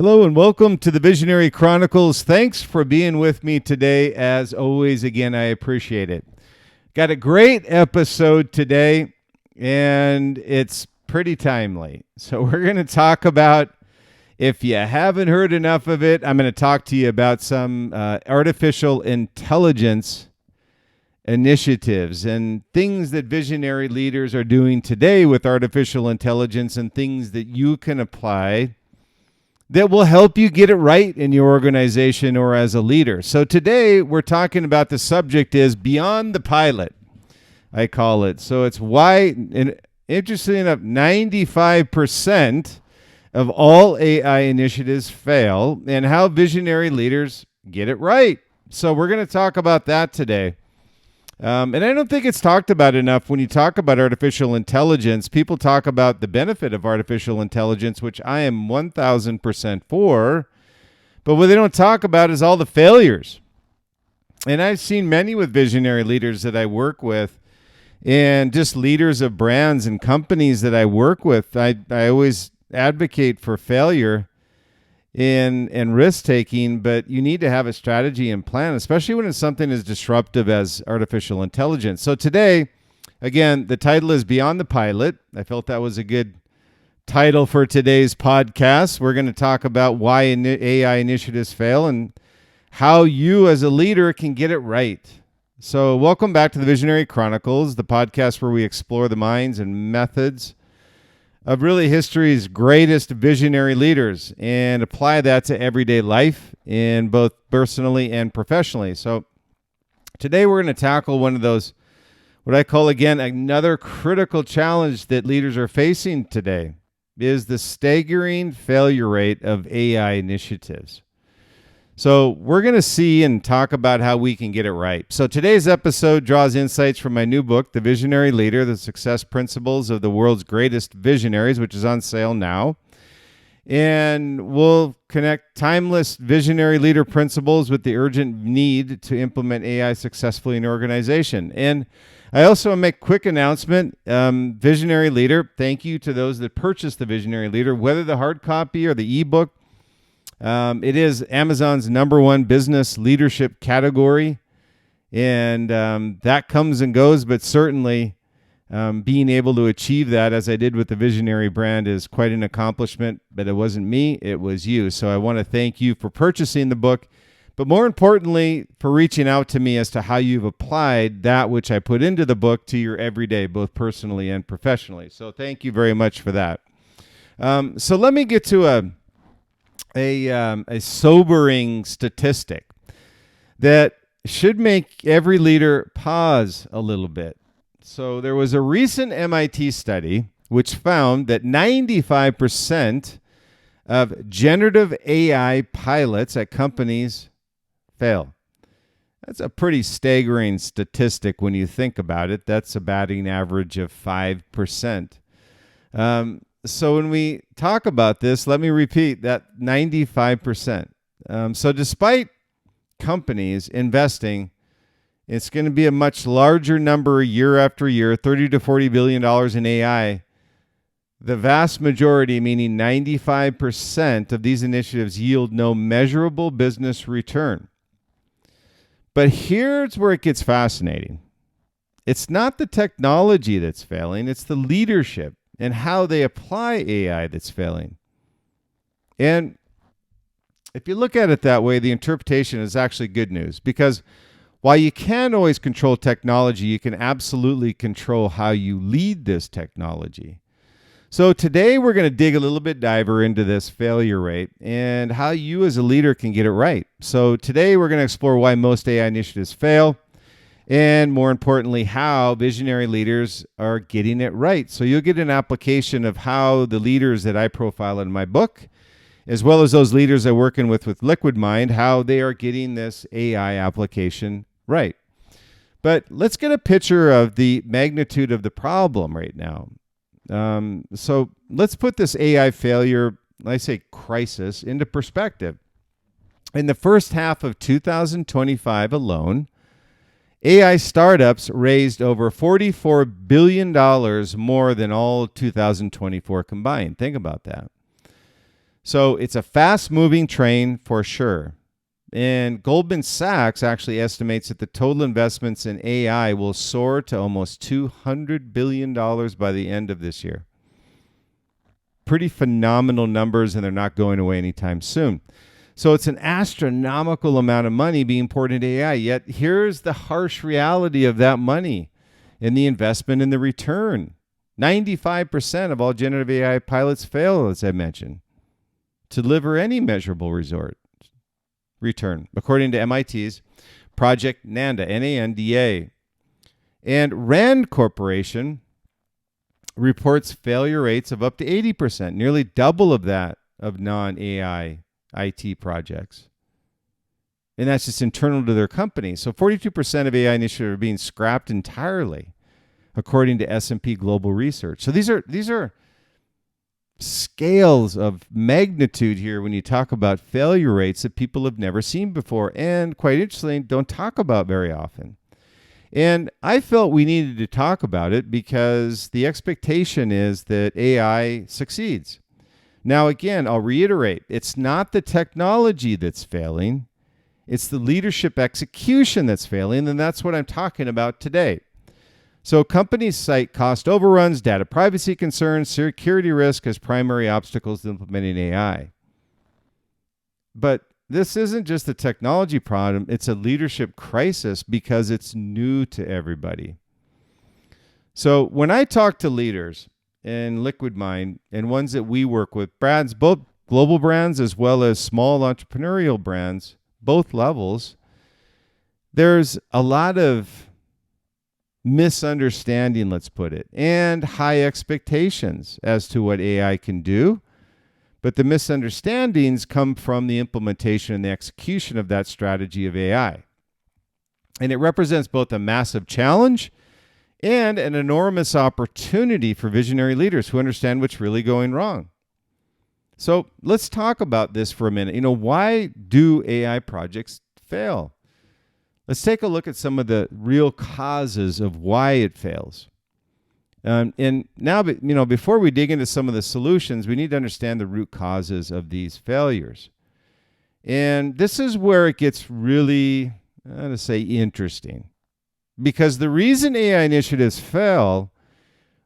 Hello and welcome to the Visionary Chronicles. Thanks for being with me today. As always, again, I appreciate it. Got a great episode today, and it's pretty timely. So we're going to talk about, if you haven't heard enough of it, I'm going to talk to you about some artificial intelligence initiatives and things that visionary leaders are doing today with artificial intelligence and things that you can apply that will help you get it right in your organization or as a leader. So today we're talking about the subject is beyond the pilot, I call it. So it's why, and interestingly enough, 95% of all AI initiatives fail and how visionary leaders get it right. So we're going to talk about that today. And I don't think it's talked about enough when you talk about artificial intelligence. People talk about the benefit of artificial intelligence, which I am 1,000% for. But what they don't talk about is all the failures. And I've seen many with visionary leaders that I work with and just leaders of brands and companies that I work with. I always advocate for failure and risk-taking, but you need to have a strategy and plan, especially when it's something as disruptive as artificial intelligence. So today, again, the title is Beyond the Pilot. I felt that was a good title for today's podcast. We're going to talk about why AI initiatives fail and how you as a leader can get it right. So welcome back to the Visionary Chronicles, the podcast where we explore the minds and methods of really history's greatest visionary leaders and apply that to everyday life in both personally and professionally. So today we're going to tackle one of those, what I call, again, another critical challenge that leaders are facing today is the staggering failure rate of AI initiatives. So we're going to see and talk about how we can get it right. So today's episode draws insights from my new book, The Visionary Leader, The Success Principles of the World's Greatest Visionaries, which is on sale now. And we'll connect timeless visionary leader principles with the urgent need to implement AI successfully in your organization. And I also make a quick announcement. Visionary Leader, thank you to those that purchased the Visionary Leader, whether the hard copy or the ebook. It is Amazon's #1 business leadership category, and that comes and goes, but certainly being able to achieve that, as I did with the Visionary brand, is quite an accomplishment, but it wasn't me, it was you. So I want to thank you for purchasing the book, but more importantly, for reaching out to me as to how you've applied that which I put into the book to your everyday, both personally and professionally. So thank you very much for that. So let me get to a sobering statistic that should make every leader pause a little bit. So there was a recent MIT study which found that 95% of generative AI pilots at companies fail. That's a pretty staggering statistic when you think about it. That's a batting average of 5%. So when we talk about this, let me repeat that 95%. So despite companies investing, it's going to be a much larger number year after year, $30 to $40 billion in AI. The vast majority, meaning 95% of these initiatives, yield no measurable business return. But here's where it gets fascinating. It's not the technology that's failing, it's the leadership and how they apply AI that's failing. And if you look at it that way, the interpretation is actually good news, because while you can't always control technology, you can absolutely control how you lead this technology. So today we're going to dig a little bit deeper into this failure rate and how you as a leader can get it right. So today we're going to explore why most AI initiatives fail, and more importantly, how visionary leaders are getting it right. So you'll get an application of how the leaders that I profile in my book, as well as those leaders I'm working with Liquid Mind, how they are getting this AI application right. But let's get a picture of the magnitude of the problem right now. So let's put this AI failure, I say crisis, into perspective. In the first half of 2025 alone, AI startups raised over $44 billion more than all 2024 combined. Think about that. So it's a fast-moving train for sure. And Goldman Sachs actually estimates that the total investments in AI will soar to almost $200 billion by the end of this year. Pretty phenomenal numbers, and they're not going away anytime soon. So it's an astronomical amount of money being poured into AI. Yet here's the harsh reality of that money and the investment and the return. 95% of all generative AI pilots fail, as I mentioned, to deliver any measurable return, according to MIT's Project NANDA, N-A-N-D-A. And RAND Corporation reports failure rates of up to 80%, nearly double of that of non-AI IT projects. And that's just internal to their company. So 42% of AI initiatives are being scrapped entirely, according to S&P Global Research. So these are scales of magnitude here when you talk about failure rates that people have never seen before, and quite interestingly, don't talk about very often. And I felt we needed to talk about it because the expectation is that AI succeeds. Now, again, I'll reiterate, it's not the technology that's failing. It's the leadership execution that's failing, and that's what I'm talking about today. So companies cite cost overruns, data privacy concerns, security risk as primary obstacles to implementing AI. But this isn't just a technology problem, it's a leadership crisis because it's new to everybody. So when I talk to leaders in Liquid Mind and ones that we work with, brands, both global brands as well as small entrepreneurial brands, both levels, there's a lot of misunderstanding, let's put it, and high expectations as to what AI can do. But the misunderstandings come from the implementation and the execution of that strategy of AI. And it represents both a massive challenge and an enormous opportunity for visionary leaders who understand what's really going wrong. So let's talk about this for a minute. Why do AI projects fail? Let's take a look at some of the real causes of why it fails. And now, before we dig into some of the solutions, we need to understand the root causes of these failures. And this is where it gets really, interesting. Because the reason AI initiatives fail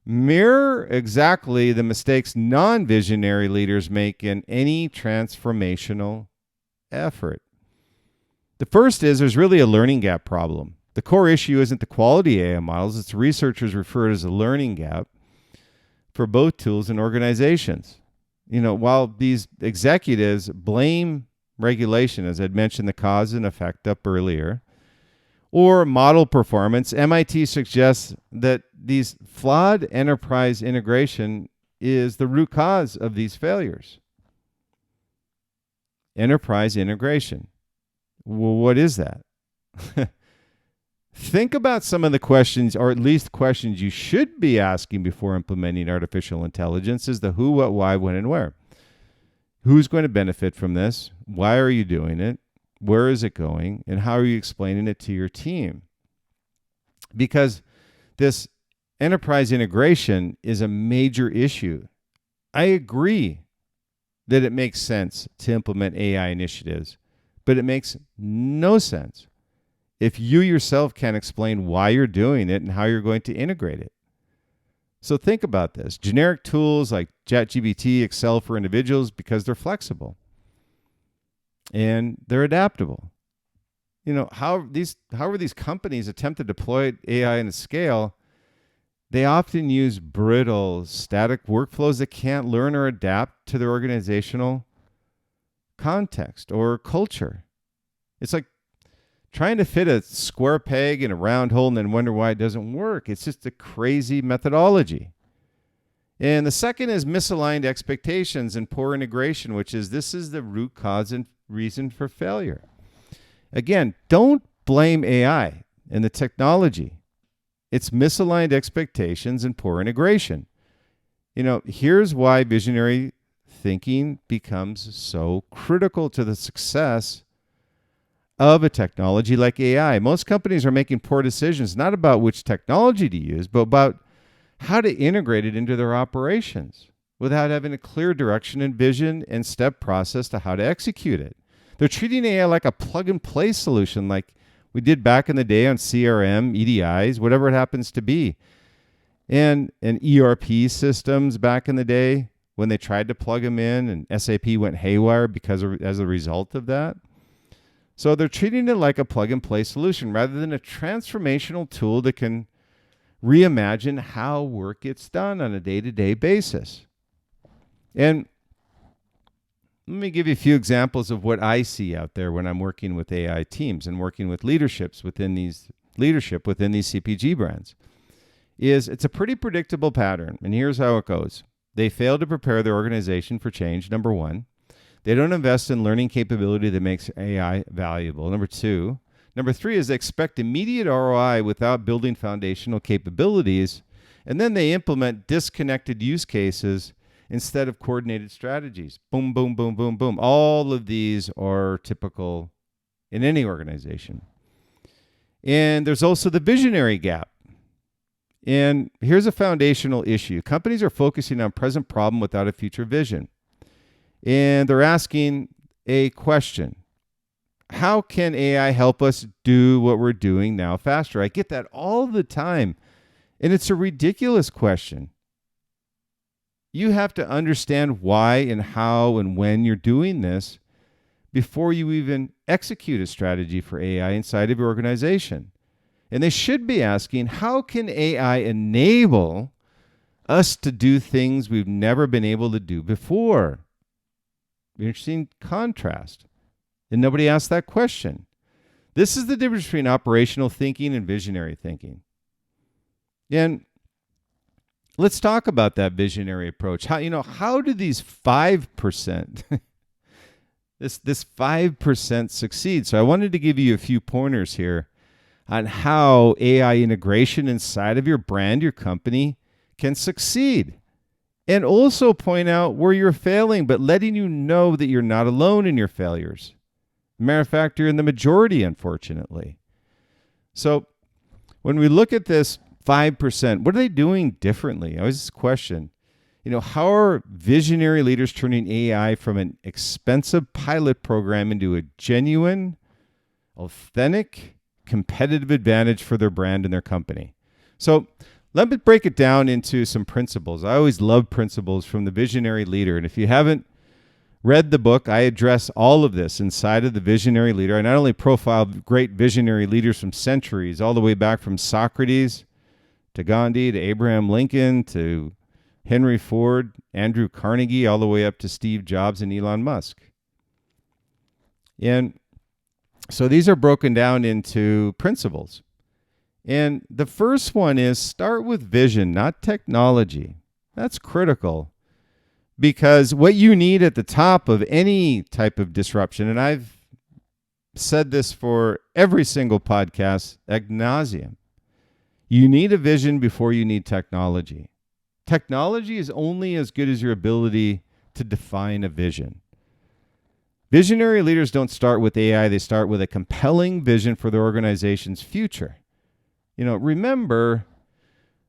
mirror exactly the mistakes non-visionary leaders make in any transformational effort. The first is there's really a learning gap problem. The core issue isn't the quality of AI models. It's researchers refer to as a learning gap for both tools and organizations. While these executives blame regulation, as I'd mentioned the cause and effect up earlier, or model performance, MIT suggests that these flawed enterprise integration is the root cause of these failures. Enterprise integration. Well, what is that? Think about some of the questions, or at least questions you should be asking before implementing artificial intelligence is the who, what, why, when, and where. Who's going to benefit from this? Why are you doing it? Where is it going? And how are you explaining it to your team? Because this enterprise integration is a major issue. I agree that it makes sense to implement AI initiatives, but it makes no sense if you yourself can't explain why you're doing it and how you're going to integrate it. So think about this. Generic tools like ChatGPT excel for individuals because they're flexible and they're adaptable. How these companies attempt to deploy AI in a scale, they often use brittle, static workflows that can't learn or adapt to their organizational context or culture. It's like trying to fit a square peg in a round hole and then wonder why it doesn't work. It's just a crazy methodology. And the second is misaligned expectations and poor integration, this is the root cause and reason for failure. Again, don't blame AI and the technology. It's misaligned expectations and poor integration. Here's why visionary thinking becomes so critical to the success of a technology like AI. Most companies are making poor decisions, not about which technology to use, but about how to integrate it into their operations. without having a clear direction and vision and step process to how to execute it. They're treating AI like a plug-and-play solution like we did back in the day on CRM, EDIs, whatever it happens to be. And ERP systems back in the day when they tried to plug them in and SAP went haywire as a result of that. So they're treating it like a plug-and-play solution rather than a transformational tool that can reimagine how work gets done on a day-to-day basis. And let me give you a few examples of what I see out there when I'm working with AI teams and working with leadership within these CPG brands. It's a pretty predictable pattern, and here's how it goes. They fail to prepare their organization for change, number one. They don't invest in learning capability that makes AI valuable, number two. Number three is they expect immediate ROI without building foundational capabilities, and then they implement disconnected use cases instead of coordinated strategies. Boom, boom, boom, boom, boom. All of these are typical in any organization. And there's also the visionary gap. And here's a foundational issue. Companies are focusing on present problem without a future vision. And they're asking a question. How can AI help us do what we're doing now faster? I get that all the time. And it's a ridiculous question. You have to understand why and how and when you're doing this before you even execute a strategy for AI inside of your organization. And they should be asking, how can AI enable us to do things we've never been able to do before? Interesting contrast. And nobody asked that question. This is the difference between operational thinking and visionary thinking. And let's talk about that visionary approach. How do these 5%, this 5% succeed? So I wanted to give you a few pointers here on how AI integration inside of your brand, your company, can succeed. And also point out where you're failing, but letting you know that you're not alone in your failures. Matter of fact, you're in the majority, unfortunately. So when we look at this 5%, what are they doing differently? I always this question. How are visionary leaders turning AI from an expensive pilot program into a genuine, authentic, competitive advantage for their brand and their company? So let me break it down into some principles. I always love principles from the visionary leader. And if you haven't read the book, I address all of this inside of the visionary leader. I not only profile great visionary leaders from centuries, all the way back from Socrates to Gandhi to Abraham Lincoln to Henry Ford, Andrew Carnegie, all the way up to Steve Jobs and Elon Musk. And so these are broken down into principles. And the first one is start with vision, not technology. That's critical because what you need at the top of any type of disruption, and I've said this for every single podcast ad nauseum, you need a vision before you need technology. Technology is only as good as your ability to define a vision. Visionary leaders don't start with AI. They start with a compelling vision for their organization's future. Remember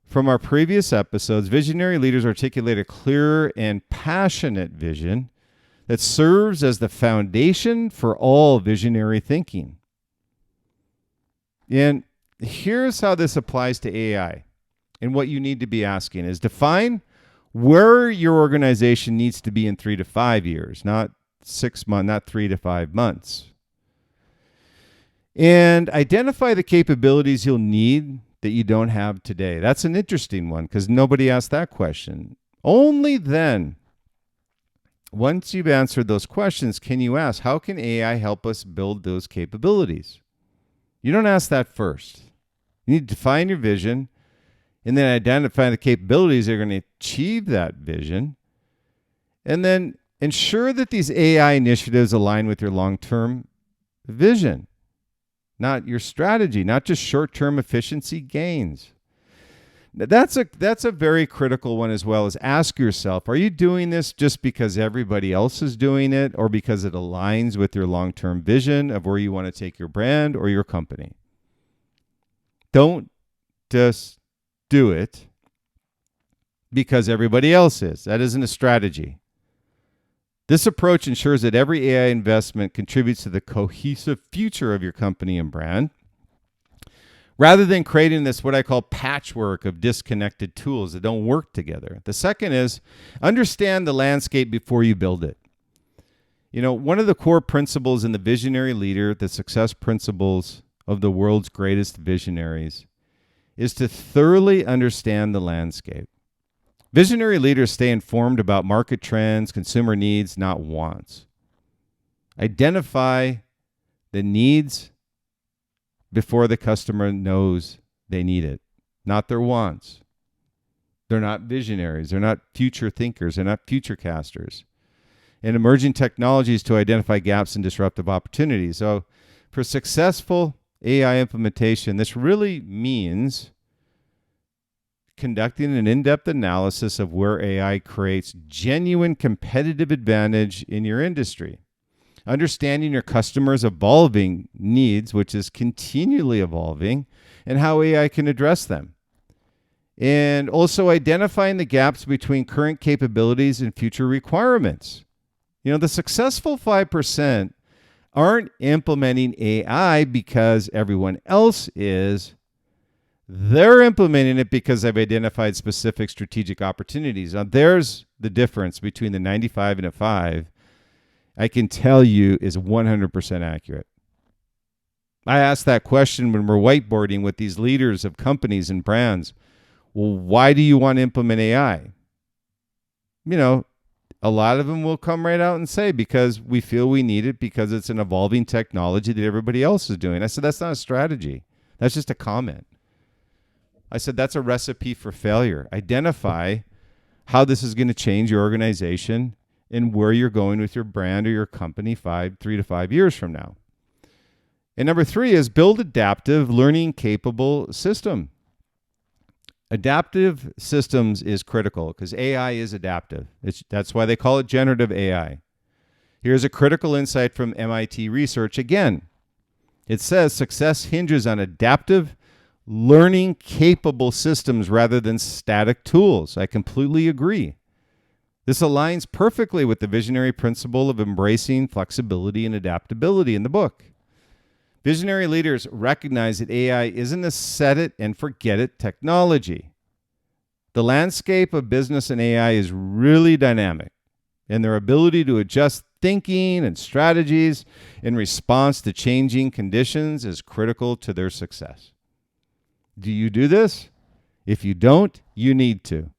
from our previous episodes, visionary leaders articulate a clear and passionate vision that serves as the foundation for all visionary thinking. And here's how this applies to AI. And what you need to be asking is define where your organization needs to be in 3 to 5 years, not 6 months, not 3 to 5 months. And identify the capabilities you'll need that you don't have today. That's an interesting one because nobody asked that question. Only then, once you've answered those questions, can you ask, how can AI help us build those capabilities? You don't ask that first. You need to define your vision and then identify the capabilities that are going to achieve that vision. And then ensure that these AI initiatives align with your long-term vision, not your strategy, not just short-term efficiency gains. Now, that's a very critical one as well, is ask yourself, are you doing this just because everybody else is doing it or because it aligns with your long-term vision of where you want to take your brand or your company? Don't just do it because everybody else is. That isn't a strategy. This approach ensures that every AI investment contributes to the cohesive future of your company and brand, rather than creating this, what I call patchwork of disconnected tools that don't work together. The second is understand the landscape before you build it. One of the core principles in the Visionary Leader, the success principles of the world's greatest visionaries, is to thoroughly understand the landscape. Visionary leaders stay informed about market trends, consumer needs, not wants. Identify the needs before the customer knows they need it, not their wants. They're not visionaries. They're not future thinkers. They're not future casters. And emerging technologies to identify gaps and disruptive opportunities. So for successful AI implementation, this really means conducting an in-depth analysis of where AI creates genuine competitive advantage in your industry. Understanding your customers' evolving needs, which is continually evolving, and how AI can address them. And also identifying the gaps between current capabilities and future requirements. The successful 5% aren't implementing AI because everyone else is. They're implementing it because they've identified specific strategic opportunities. Now, there's the difference between the 95 and a 5. I can tell you is 100% accurate. I ask that question when we're whiteboarding with these leaders of companies and brands. Well, why do you want to implement AI? A lot of them will come right out and say, because we feel we need it, because it's an evolving technology that everybody else is doing. I said, that's not a strategy. That's just a comment. I said, that's a recipe for failure. Identify how this is going to change your organization and where you're going with your brand or your company 3 to 5 years from now. And number 3 is build adaptive, learning capable system. Adaptive systems is critical because AI is adaptive. That's why they call it generative AI. Here's a critical insight from MIT research. Again, it says success hinges on adaptive, learning capable systems rather than static tools. I completely agree. This aligns perfectly with the visionary principle of embracing flexibility and adaptability in the book. Visionary leaders recognize that AI isn't a set it and forget it technology. The landscape of business and AI is really dynamic, and their ability to adjust thinking and strategies in response to changing conditions is critical to their success. Do you do this? If you don't, you need to.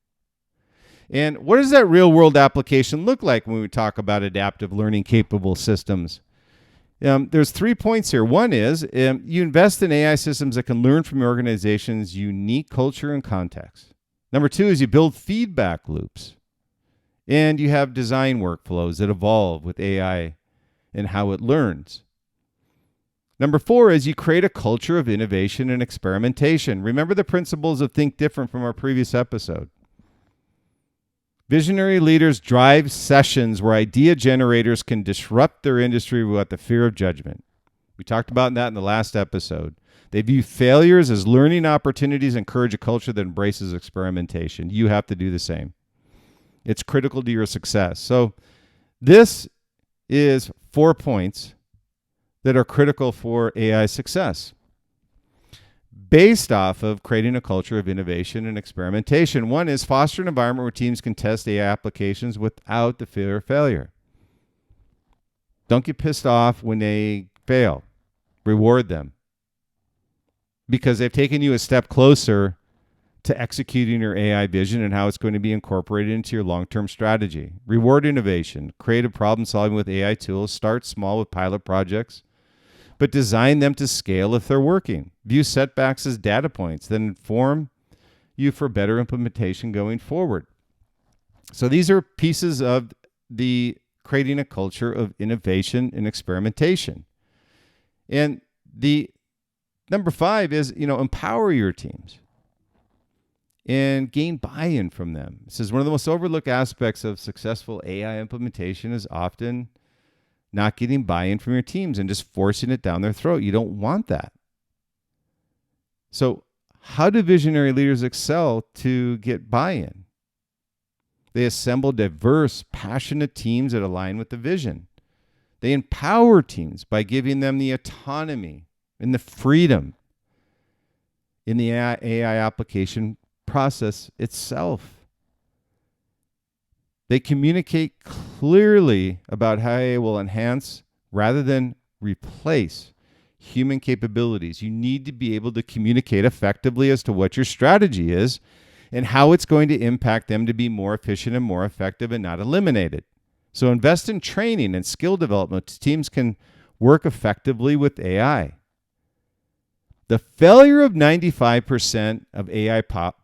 And what does that real-world application look like when we talk about adaptive learning capable systems? There's 3 points here. One is you invest in AI systems that can learn from your organization's unique culture and context. Number 2 is you build feedback loops. And you have design workflows that evolve with AI and how it learns. Number 4 is you create a culture of innovation and experimentation. Remember the principles of Think Different from our previous episode. Visionary leaders drive sessions where idea generators can disrupt their industry without the fear of judgment. We talked about that in the last episode. They view failures as learning opportunities and encourage a culture that embraces experimentation. You have to do the same. It's critical to your success. So this is 4 points that are critical for AI success, based off of creating a culture of innovation and experimentation. One is foster an environment where teams can test AI applications without the fear of failure. Don't get pissed off when they fail. Reward them, because they've taken you a step closer to executing your AI vision and how it's going to be incorporated into your long-term strategy. Reward innovation. Creative problem solving with AI tools. Start small with pilot projects, but design them to scale if they're working. View setbacks as data points that inform you for better implementation going forward. So these are pieces of the creating a culture of innovation and experimentation. And the number 5 is, empower your teams and gain buy-in from them. This is one of the most overlooked aspects of successful AI implementation is often not getting buy-in from your teams and just forcing it down their throat. You don't want that. So how do visionary leaders excel to get buy-in? They assemble diverse, passionate teams that align with the vision. They empower teams by giving them the autonomy and the freedom in the AI application process itself. They communicate clearly about how AI will enhance rather than replace human capabilities. You need to be able to communicate effectively as to what your strategy is and how it's going to impact them to be more efficient and more effective and not eliminate it. So invest in training and skill development so teams can work effectively with AI. The failure of 95% of AI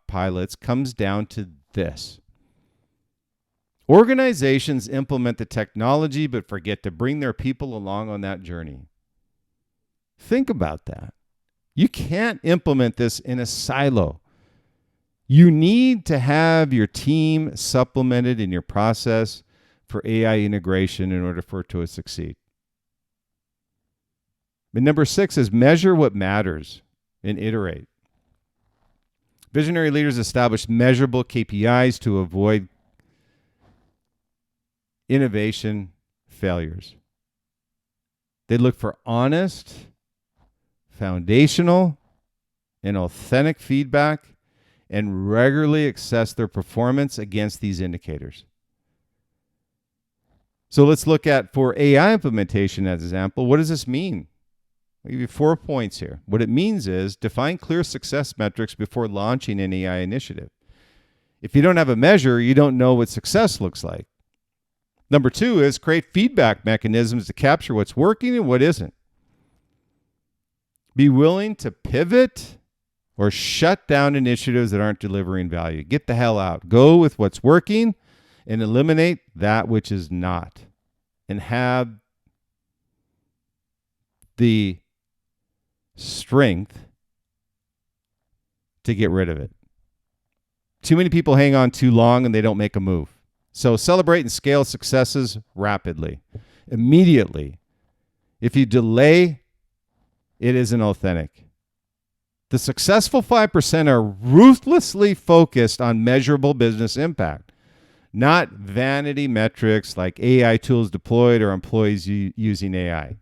pilots comes down to this. Organizations implement the technology but forget to bring their people along on that journey. Think about that. You can't implement this in a silo. You need to have your team supplemented in your process for AI integration in order for it to succeed. And number 6 is measure what matters and iterate. Visionary leaders establish measurable KPIs to avoid innovation failures. They look for honest, foundational, and authentic feedback and regularly assess their performance against these indicators. So let's look at, for AI implementation as an example, what does this mean? I'll give you 4 points here. What it means is define clear success metrics before launching an AI initiative. If you don't have a measure, you don't know what success looks like. Number 2 is create feedback mechanisms to capture what's working and what isn't. Be willing to pivot or shut down initiatives that aren't delivering value. Get the hell out. Go with what's working and eliminate that which is not. And have the strength to get rid of it. Too many people hang on too long and they don't make a move. So celebrate and scale successes rapidly, immediately. If you delay, it isn't authentic. The successful 5% are ruthlessly focused on measurable business impact, not vanity metrics like AI tools deployed or employees using AI.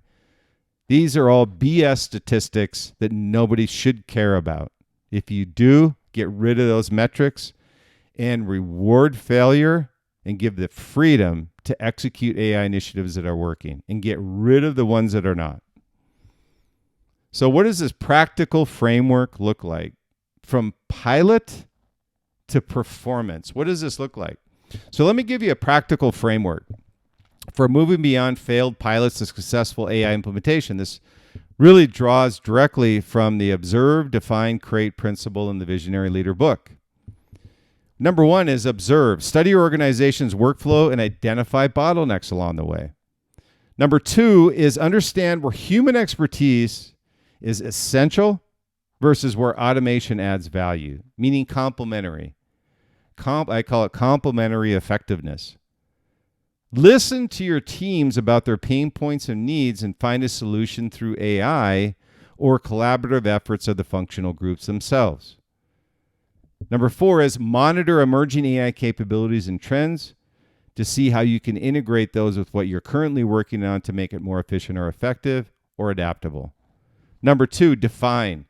These are all BS statistics that nobody should care about. If you do, get rid of those metrics and reward failure and give the freedom to execute AI initiatives that are working and get rid of the ones that are not. So what does this practical framework look like? From pilot to performance. What does this look like? So let me give you a practical framework for moving beyond failed pilots to successful AI implementation. This really draws directly from the observe, define, create principle in the Visionary Leader book. Number 1 is observe. Study your organization's workflow and identify bottlenecks along the way. Number 2 is understand where human expertise is essential versus where automation adds value, meaning complementary. I call it complementary effectiveness. Listen to your teams about their pain points and needs and find a solution through AI or collaborative efforts of the functional groups themselves. Number 4 is monitor emerging AI capabilities and trends to see how you can integrate those with what you're currently working on to make it more efficient or effective or adaptable. Number 2, define.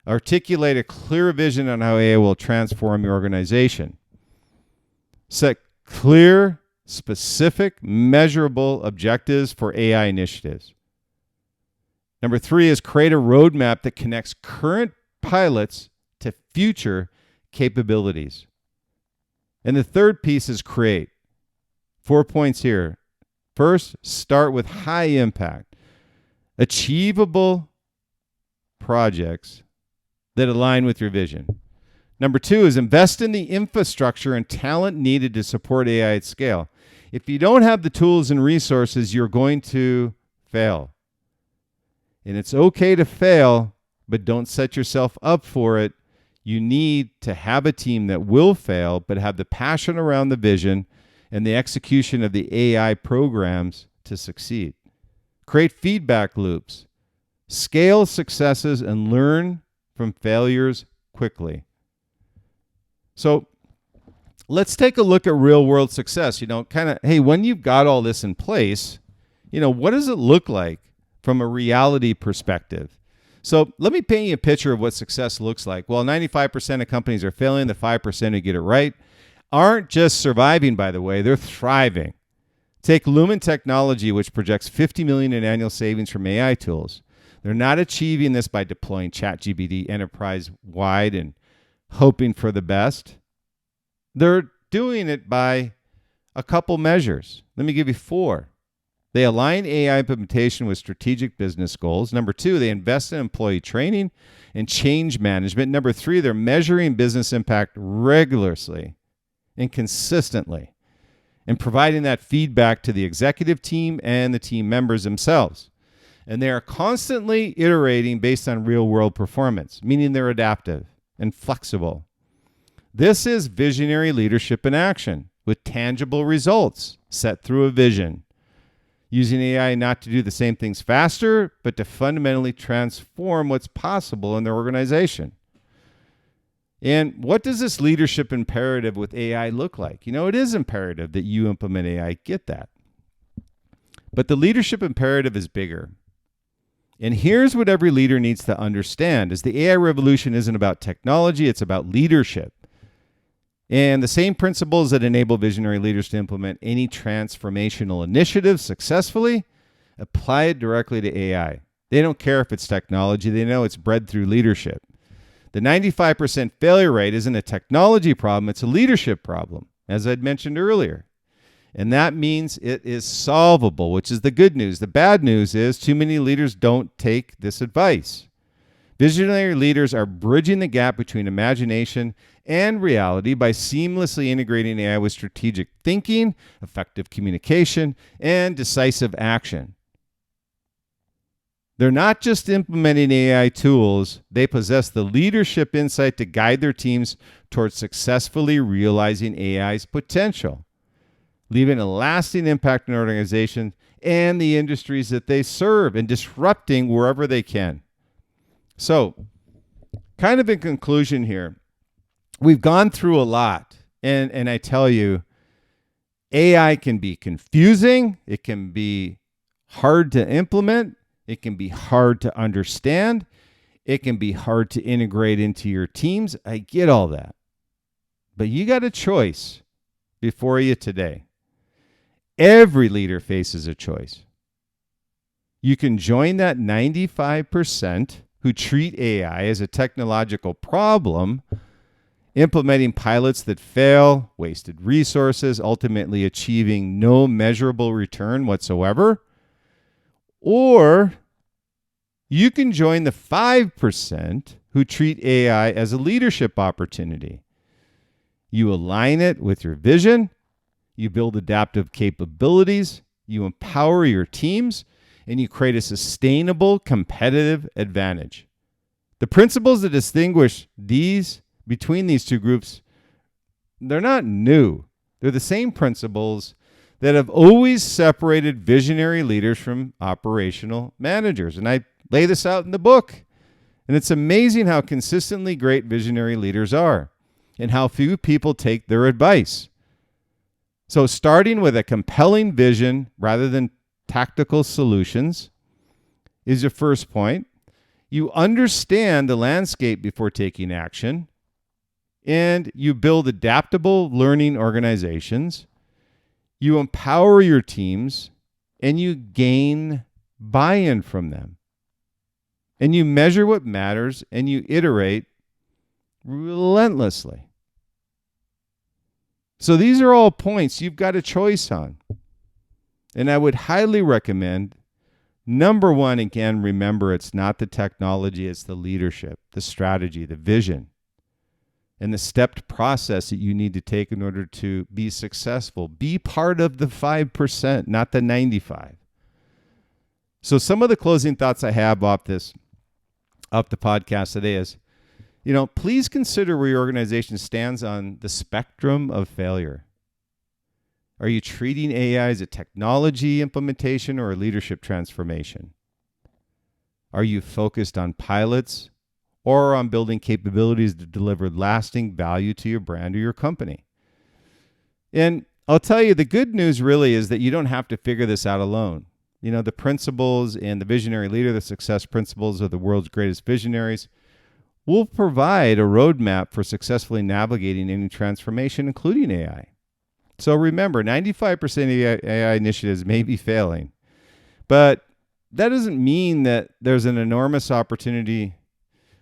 Articulate a clear vision on how AI will transform your organization. Set clear, specific, measurable objectives for AI initiatives. Number 3 is create a roadmap that connects current pilots to future capabilities. And the third piece is create. 4 points here. First, start with high impact, achievable projects that align with your vision. Number 2 is invest in the infrastructure and talent needed to support AI at scale. If you don't have the tools and resources, you're going to fail. And it's okay to fail, but don't set yourself up for it. You need to have a team that will fail, but have the passion around the vision and the execution of the AI programs to succeed. Create feedback loops. Scale successes and learn from failures quickly. So let's take a look at real world success. Hey, when you've got all this in place, what does it look like from a reality perspective? So let me paint you a picture of what success looks like. Well, 95% of companies are failing. The 5% who get it right aren't just surviving, by the way, they're thriving. Take Lumen Technology, which projects $50 million in annual savings from AI tools. They're not achieving this by deploying ChatGPT enterprise-wide and hoping for the best. They're doing it by a couple measures. Let me give you 4. They align AI implementation with strategic business goals. Number 2, they invest in employee training and change management. Number 3, they're measuring business impact regularly and consistently and providing that feedback to the executive team and the team members themselves. And they are constantly iterating based on real-world performance, meaning they're adaptive and flexible. This is visionary leadership in action with tangible results set through a vision. Using AI not to do the same things faster, but to fundamentally transform what's possible in their organization. And what does this leadership imperative with AI look like? It is imperative that you implement AI, get that. But the leadership imperative is bigger. And here's what every leader needs to understand is the AI revolution isn't about technology, it's about leadership. And the same principles that enable visionary leaders to implement any transformational initiative successfully apply it directly to AI. They don't care if it's technology. They know it's bred through leadership. The 95% failure rate isn't a technology problem. It's a leadership problem, as I'd mentioned earlier. And that means it is solvable, which is the good news. The bad news is too many leaders don't take this advice. Visionary leaders are bridging the gap between imagination and reality by seamlessly integrating AI with strategic thinking, effective communication, and decisive action. They're not just implementing AI tools, they possess the leadership insight to guide their teams towards successfully realizing AI's potential, leaving a lasting impact in organizations and the industries that they serve and disrupting wherever they can. So, kind of in conclusion here, we've gone through a lot, and I tell you, AI can be confusing, it can be hard to implement, it can be hard to understand, it can be hard to integrate into your teams. I get all that. But you got a choice before you today. Every leader faces a choice. You can join that 95% who treat AI as a technological problem, implementing pilots that fail, wasted resources, ultimately achieving no measurable return whatsoever. Or you can join the 5% who treat AI as a leadership opportunity. You align it with your vision, you build adaptive capabilities, you empower your teams, and you create a sustainable competitive advantage. The principles that distinguish between these two groups, they're not new. They're the same principles that have always separated visionary leaders from operational managers. And I lay this out in the book. And it's amazing how consistently great visionary leaders are and how few people take their advice. So starting with a compelling vision rather than tactical solutions is your first point. You understand the landscape before taking action, and you build adaptable learning organizations. You empower your teams, and you gain buy-in from them. And you measure what matters, and you iterate relentlessly. So these are all points you've got a choice on. And I would highly recommend, number one, again, remember it's not the technology, it's the leadership, the strategy, the vision, and the stepped process that you need to take in order to be successful. Be part of the 5%, not the 95%. So some of the closing thoughts I have off the podcast today is, please consider where your organization stands on the spectrum of failure. Are you treating AI as a technology implementation or a leadership transformation? Are you focused on pilots or on building capabilities to deliver lasting value to your brand or your company? And I'll tell you, the good news really is that you don't have to figure this out alone. The principles and the visionary leader, the success principles of the world's greatest visionaries, will provide a roadmap for successfully navigating any transformation, including AI. So remember, 95% of AI initiatives may be failing, but that doesn't mean that there's an enormous opportunity.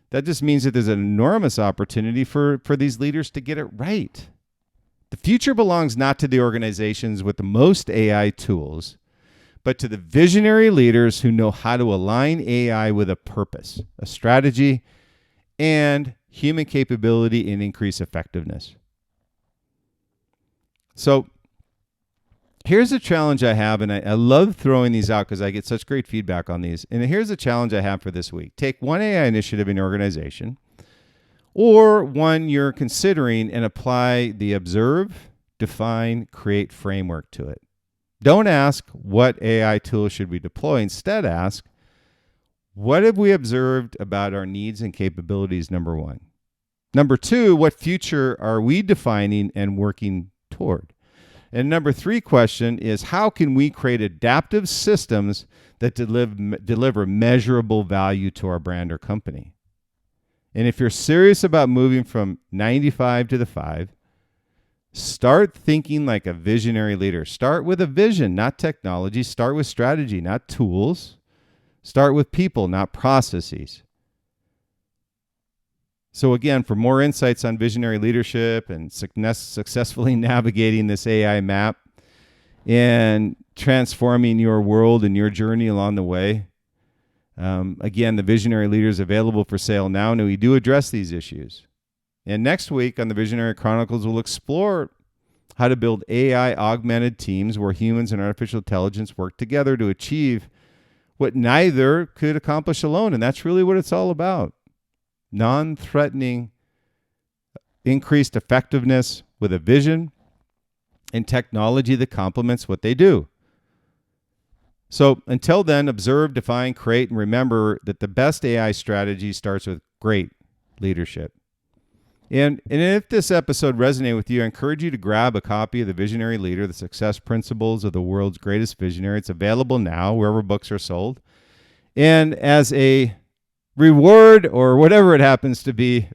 That just means that there's an enormous opportunity for these leaders to get it right. The future belongs not to the organizations with the most AI tools, but to the visionary leaders who know how to align AI with a purpose, a strategy, and human capability and increase effectiveness. So here's a challenge I have, and I love throwing these out because I get such great feedback on these. And here's a challenge I have for this week. Take one AI initiative in your organization or one you're considering and apply the observe, define, create framework to it. Don't ask what AI tool should we deploy. Instead, ask, what have we observed about our needs and capabilities, number one? Number two, what future are we defining and working toward? And number three question is, how can we create adaptive systems that deliver measurable value to our brand or company? And if you're serious about moving from 95 to the 5, start thinking like a visionary leader. Start with a vision, not technology. Start with strategy, not tools. Start with people, not processes. So again, for more insights on visionary leadership and successfully navigating this AI map and transforming your world and your journey along the way, again, the Visionary Leader is available for sale now, and we do address these issues. And next week on the Visionary Chronicles, we'll explore how to build AI-augmented teams where humans and artificial intelligence work together to achieve what neither could accomplish alone. And that's really what it's all about. Non-threatening, increased effectiveness with a vision and technology that complements what they do. So until then, observe, define, create, and remember that the best AI strategy starts with great leadership. And if this episode resonated with you, I encourage you to grab a copy of The Visionary Leader, The Success Principles of the World's Greatest Visionary. It's available now wherever books are sold. And as a reward or whatever it happens to be,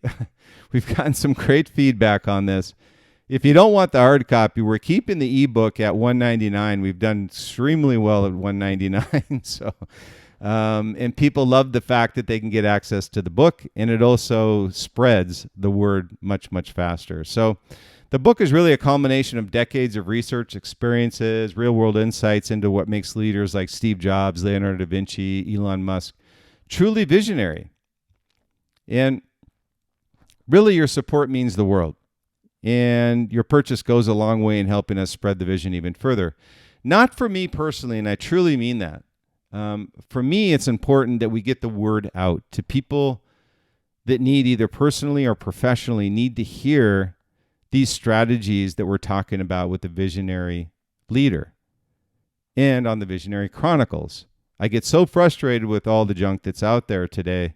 we've gotten some great feedback on this. If you don't want the hard copy, we're keeping the ebook at $199. We've done extremely well at $199. So, and people love the fact that they can get access to the book, and it also spreads the word much, much faster. So the book is really a culmination of decades of research, experiences, real-world insights into what makes leaders like Steve Jobs, Leonardo da Vinci, Elon Musk truly visionary. And really, your support means the world. And your purchase goes a long way in helping us spread the vision even further. Not for me personally, and I truly mean that. For me, it's important that we get the word out to people that need, either personally or professionally, need to hear these strategies that we're talking about with the Visionary Leader and on the Visionary Chronicles. I get so frustrated with all the junk that's out there today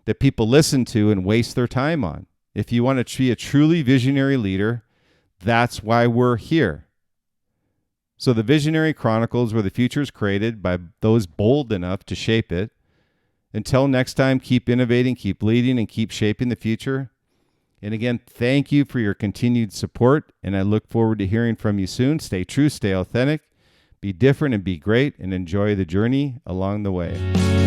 that people listen to and waste their time on. If you want to be a truly visionary leader, that's why we're here. So the Visionary Chronicles, where the future is created by those bold enough to shape it. Until next time, keep innovating, keep leading, and keep shaping the future. And again, thank you for your continued support, and I look forward to hearing from you soon. Stay true, stay authentic, be different, and be great, and enjoy the journey along the way.